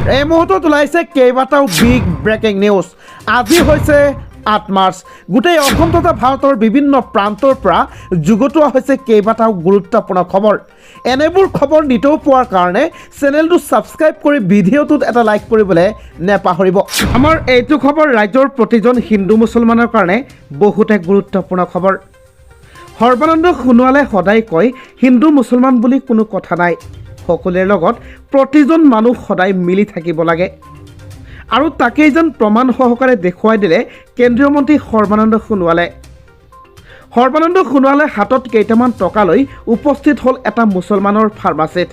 এই মুহূৰ্তত ওলাইছে কেইবাটাও বিগ ব্ৰেকিং নিউজ। আজি হৈছে ৮ মাৰ্চ। গোটেই অসম তথা ভাৰতৰ বিভিন্ন প্ৰান্তৰ পৰা যুগুতোৱা হৈছে কেইবাটাও গুৰুত্বপূৰ্ণ খবৰ। এনেবোৰ খবৰ নিতৌ পোৱাৰ কাৰণে চেনেলটো ছাবস্ক্ৰাইব কৰি ভিডিঅ'টোত এটা লাইক কৰিবলৈ নেপাহৰিব। আমাৰ এইটো খবৰ ৰাজ্যৰ প্ৰতিজন হিন্দু মুছলমানৰ কাৰণে বহুতে গুৰুত্বপূৰ্ণ খবৰ। সৰ্বানন্দ সোণোৱালে সদায় কয় হিন্দু মুছলমান বুলি কোনো কথা নাই, সকলোৰে লগত প্ৰতিজন মানুহ সদায় মিলি থাকিব লাগে। আৰু তাকেই যেন প্ৰমাণ সহকাৰে দেখুৱাই দিলে কেন্দ্ৰীয় মন্ত্ৰী সৰ্বানন্দ সোণোৱালে। সৰ্বানন্দ সোণোৱালে হাতত কেইটামান টকা লৈ উপস্থিত হ'ল এটা মুছলমানৰ ফাৰ্মাচীত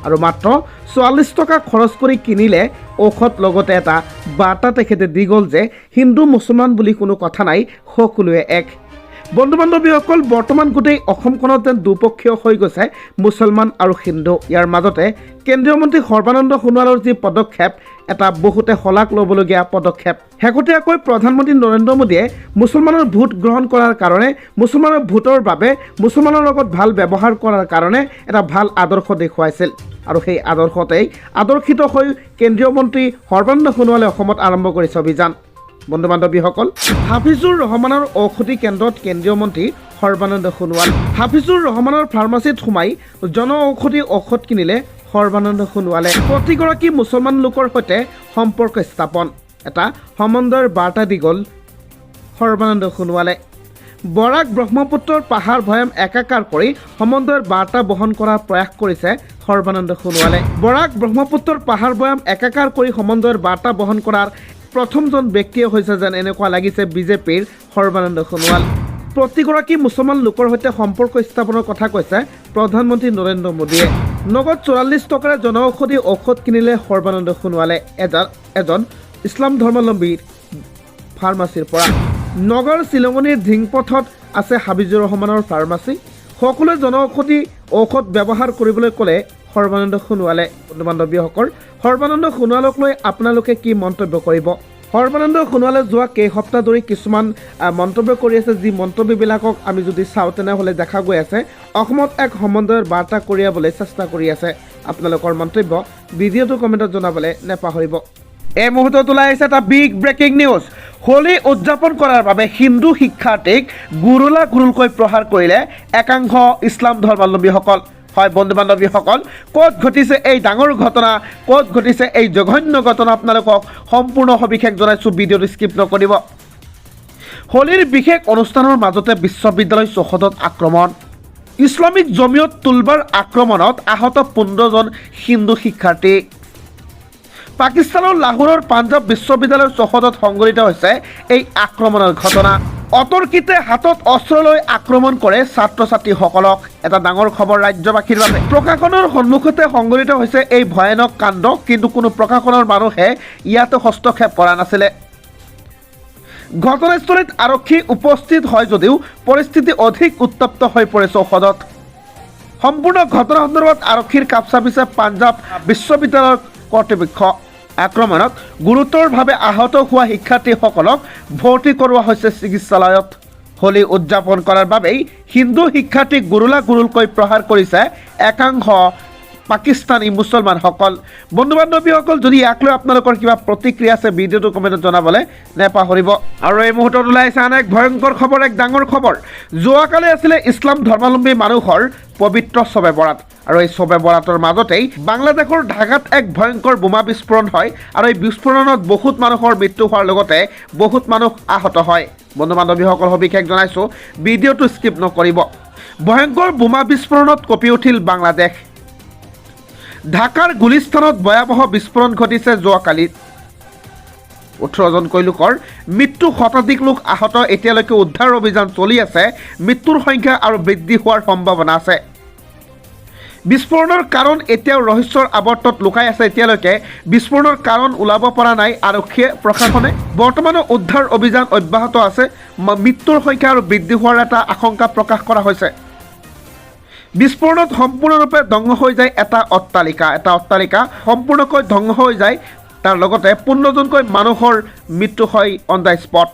আৰু মাত্ৰ ৪৪ টকা খৰচ কৰি কিনিলে ঔষধ। লগতে এটা বাৰ্তা তেখেতে দি গ'ল যে হিন্দু মুছলমান বুলি কোনো কথা নাই, সকলোৱে এক। বন্ধু বান্ধৱীসকল, বৰ্তমান গোটেই অসমখনত যেন দুপক্ষীয় হৈ গৈছে মুছলমান আৰু হিন্দু। ইয়াৰ মাজতে কেন্দ্ৰীয় মন্ত্ৰী সৰ্বানন্দ সোণোৱালৰ যি পদক্ষেপ, এটা বহুতে শলাগ ল'বলগীয়া পদক্ষেপ। শেহতীয়াকৈ প্ৰধানমন্ত্ৰী নৰেন্দ্ৰ মোদীয়ে মুছলমানৰ ভোট গ্ৰহণ কৰাৰ কাৰণে, মুছলমানৰ ভোটৰ বাবে, মুছলমানৰ লগত ভাল ব্যৱহাৰ কৰাৰ কাৰণে এটা ভাল আদৰ্শ দেখুৱাইছিল। আৰু সেই আদৰ্শতেই আদৰ্শিত হৈ কেন্দ্ৰীয় মন্ত্ৰী সৰ্বানন্দ সোণোৱালে অসমত আৰম্ভ কৰিছে অভিযান। বন্ধু বান্ধৱীসকল, হাফিজুৰ ৰহমানৰ ঔষধি কেন্দ্ৰত কেন্দ্ৰীয় মন্ত্ৰী সৰ্বানন্দ সোণোৱাল। হাফিজুৰ ৰহমানৰ ফাৰ্মাচীত সোমাই জন ঔষধি ঔষধ কিনিলে সৰ্বানন্দ সোণোৱালে। প্ৰতিগৰাকী মুছলমান লোকৰ সৈতে সম্পৰ্ক স্থাপন, এটা সমন্বয়ৰ বাৰ্তা দি গ'ল সৰ্বানন্দ সোণোৱালে। বৰাক ব্ৰহ্মপুত্ৰৰ পাহাৰ ভৈয়াম একাকাৰ কৰি সমন্বয়ৰ বাৰ্তা বহন কৰাৰ প্ৰয়াস কৰিছে সৰ্বানন্দ সোণোৱালে। বৰাক ব্ৰহ্মপুত্ৰৰ পাহাৰ ভৈয়াম একাকাৰ কৰি সমন্বয়ৰ বাৰ্তা বহন কৰাৰ প্ৰথমজন ব্যক্তিয়ে হৈছে যেন এনেকুৱা লাগিছে বিজেপিৰ সৰ্বানন্দ সোণোৱাল। প্ৰতিগৰাকী মুছলমান লোকৰ সৈতে সম্পৰ্ক স্থাপনৰ কথা কৈছে প্ৰধানমন্ত্ৰী নৰেন্দ্ৰ মোদীয়ে। নগদ ৪৪ টকাৰে জনঔষধি ঔষধ কিনিলে সৰ্বানন্দ সোণোৱালে এজন ইছলাম ধৰ্মাৱলম্বীৰ ফাৰ্মাচীৰ পৰা। নগৰ চিলঙনিৰ ধিংপথত আছে হাফিজুৰ ৰহমানৰ ফাৰ্মাচী। সকলোৱে জনঔষধি ঔষধ ব্যৱহাৰ কৰিবলৈ ক'লে সৰ্বানন্দ সোণোৱালে। বন্ধু বান্ধৱীসকল, সৰ্বানন্দ সোণোৱালক লৈ আপোনালোকে কি মন্তব্য কৰিব? সৰ্বানন্দ সোণোৱালে যোৱা কেইসপ্তাহ ধৰি কিছুমান মন্তব্য কৰি আছে, যি মন্তব্যবিলাকক আমি যদি চাওঁ তেনেহ'লে দেখা গৈ আছে অসমত এক সমন্বয়ৰ বাৰ্তা কঢ়িয়াবলৈ চেষ্টা কৰি আছে। আপোনালোকৰ মন্তব্য ভিডিঅ'টো কমেণ্টত জনাবলৈ নেপাহৰিব। এই মুহূৰ্তত ওলাই আহিছে এটা বিগ ব্ৰেকিং নিউজ। হোলী উদযাপন কৰাৰ বাবে হিন্দু শিক্ষাৰ্থীক গুৰুলকৈ প্ৰহাৰ কৰিলে একাংশ ইছলাম ধৰ্মাৱলম্বীসকল। হয় বন্ধু বান্ধৱীসকল, ক'ত ঘটিছে এই ডাঙৰ ঘটনা, ক'ত ঘটিছে এই জঘন্য ঘটনা, আপোনালোকক সম্পূৰ্ণ সবিশেষ জনাইছোঁ। ভিডিঅ'টো স্কিপ নকৰিব। হোলীৰ বিশেষ অনুষ্ঠানৰ মাজতে বিশ্ববিদ্যালয় চৌহদত আক্ৰমণ। ইছলামিক জমিয়ত তুলবাৰ আক্ৰমণত আহত ১৫জন হিন্দু শিক্ষাৰ্থী। পাকিস্তানৰ লাহোৰৰ পাঞ্জাৱ বিশ্ববিদ্যালয়ৰ চৌহদত সংঘটিত হৈছে এই আক্ৰমণৰ ঘটনা। অতৰ্কিতে হাতত অস্ত্ৰ লৈ আক্ৰমণ কৰে ছাত্ৰ ছাত্ৰীসকলক। এটা ডাঙৰ খবৰ ৰাজ্যবাসীৰ বাবে। প্ৰশাসনৰ সন্মুখতে সংঘটিত হৈছে এই ভয়ানক কাণ্ড, কিন্তু কোনো প্ৰশাসনৰ মানুহে ইয়াতে হস্তক্ষেপ কৰা নাছিলে। ঘটনাস্থলীত আৰক্ষী উপস্থিত হয় যদিও পৰিস্থিতি অধিক উত্তপ্ত হৈ পৰে চৌহদত। সম্পূৰ্ণ ঘটনা সন্দৰ্ভত আৰক্ষীৰ কাষ চাপিছে পাঞ্জাৱ বিশ্ববিদ্যালয়ৰ কৰ্তৃপক্ষ। আক্ৰমণত গুৰুতৰভাৱে আহত হোৱা শিক্ষাৰ্থীসকলক ভৰ্তি কৰোৱা হৈছে চিকিৎসালয়ত। হোলী উদযাপন কৰাৰ বাবেই হিন্দু শিক্ষাৰ্থীক গুৰুলকৈ প্ৰহাৰ কৰিছে একাংশ পাকিস্তানী মুছলমানসকল। বন্ধু বান্ধৱীসকল, যদি ইয়াক লৈ আপোনালোকৰ কিবা প্ৰতিক্ৰিয়া আছে ভিডিঅ'টো কমেণ্টত জনাবলৈ নেপাহৰিব। আৰু এই মুহূৰ্তত ওলাই আহিছে আন এক ভয়ংকৰ খবৰ, এক ডাঙৰ খবৰ। যোৱাকালি আছিলে ইছলাম ধৰ্মাৱলম্বী মানুহৰ পবিত্ৰ শবে বৰাত। আৰু এই শবে বৰাতৰ মাজতেই বাংলাদেশৰ ঢাকাত এক ভয়ংকৰ বোমা বিস্ফোৰণ হয়। আৰু এই বিস্ফোৰণত বহুত মানুহৰ মৃত্যু হোৱাৰ লগতে বহুত মানুহ আহত হয়। বন্ধু বান্ধৱীসকল, সবিশেষ জনাইছোঁ, ভিডিঅ'টো স্কিপ নকৰিব। ভয়ংকৰ বোমা বিস্ফোৰণত কঁপি উঠিল বাংলাদেশ। ঢাকাৰ গুলিস্তানত ভয়াৱহ বিস্ফোৰণ ঘটিছে যোৱাকালি। ১৮জনকৈ লোকৰ মৃত্যু, শতাধিক লোক আহত। এতিয়ালৈকে উদ্ধাৰ অভিযান চলি আছে। মৃত্যুৰ সংখ্যা আৰু বৃদ্ধি হোৱাৰ সম্ভাৱনা আছে। বিস্ফোৰণৰ কাৰণ এতিয়াও ৰহস্যৰ আৱৰ্তত লুকাই আছে। এতিয়ালৈকে বিস্ফোৰণৰ কাৰণ ওলাব পৰা নাই আৰক্ষীয়ে, প্ৰশাসনে। বৰ্তমানো উদ্ধাৰ অভিযান অব্যাহত আছে। মৃত্যুৰ সংখ্যা আৰু বৃদ্ধি হোৱাৰ এটা আশংকা প্ৰকাশ কৰা হৈছে। বিস্ফোৰণত সম্পূৰ্ণৰূপে ধ্বংস হৈ যায় এটা অট্টালিকা সম্পূৰ্ণকৈ ধ্বংস হৈ যায়। তাৰ লগতে ১৫জনকৈ মানুহৰ মৃত্যু হয় অন দ্য স্পট।